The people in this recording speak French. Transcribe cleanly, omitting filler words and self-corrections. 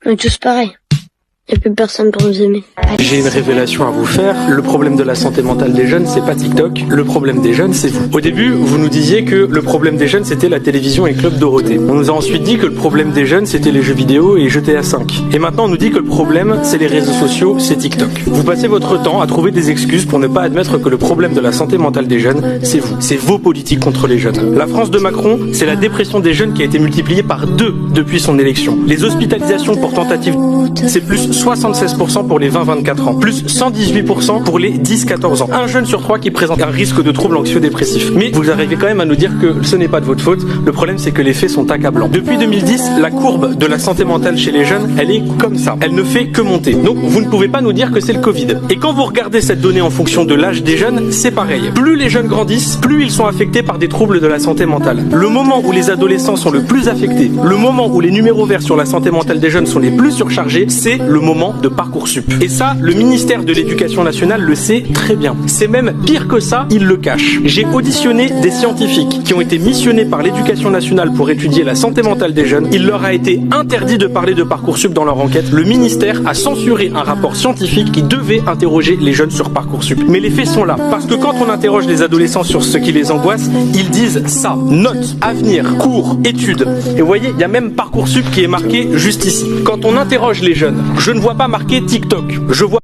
On est tous pareils. Il n'y a plus personne pour nous aimer. J'ai une révélation à vous faire. Le problème de la santé mentale des jeunes, c'est pas TikTok. Le problème des jeunes, c'est vous. Au début, vous nous disiez que le problème des jeunes, c'était la télévision et Club Dorothée. On nous a ensuite dit que le problème des jeunes, c'était les jeux vidéo et GTA 5. Et maintenant, on nous dit que le problème, c'est les réseaux sociaux, c'est TikTok. Vous passez votre temps à trouver des excuses pour ne pas admettre que le problème de la santé mentale des jeunes, c'est vous. C'est vos politiques contre les jeunes. La France de Macron, c'est la dépression des jeunes qui a été multipliée par 2 depuis son élection. Les hospitalisations pour tentative, c'est plus 76% pour les 20-24 ans, plus 118% pour les 10-14 ans. Un jeune sur 3 qui présente un risque de troubles anxio-dépressifs. Mais vous arrivez quand même à nous dire que ce n'est pas de votre faute. Le problème, c'est que les faits sont accablants. Depuis 2010, la courbe de la santé mentale chez les jeunes, elle est comme ça. Elle ne fait que monter. Donc, vous ne pouvez pas nous dire que c'est le Covid. Et quand vous regardez cette donnée en fonction de l'âge des jeunes, c'est pareil. Plus les jeunes grandissent, plus ils sont affectés par des troubles de la santé mentale. Le moment où les adolescents sont le plus affectés, le moment où les numéros verts sur la santé mentale des jeunes sont les plus surchargés, c'est le moment de Parcoursup. Et ça, le ministère de l'Éducation nationale le sait très bien. C'est même pire que ça, il le cache. J'ai auditionné des scientifiques qui ont été missionnés par l'Éducation nationale pour étudier la santé mentale des jeunes. Il leur a été interdit de parler de Parcoursup dans leur enquête. Le ministère a censuré un rapport scientifique qui devait interroger les jeunes sur Parcoursup. Mais les faits sont là. Parce que quand on interroge les adolescents sur ce qui les angoisse, ils disent ça. Notes, avenir, cours, études. Et vous voyez, il y a même Parcoursup qui est marqué juste ici. Quand on interroge les jeunes, je ne vois pas marqué TikTok. Je vois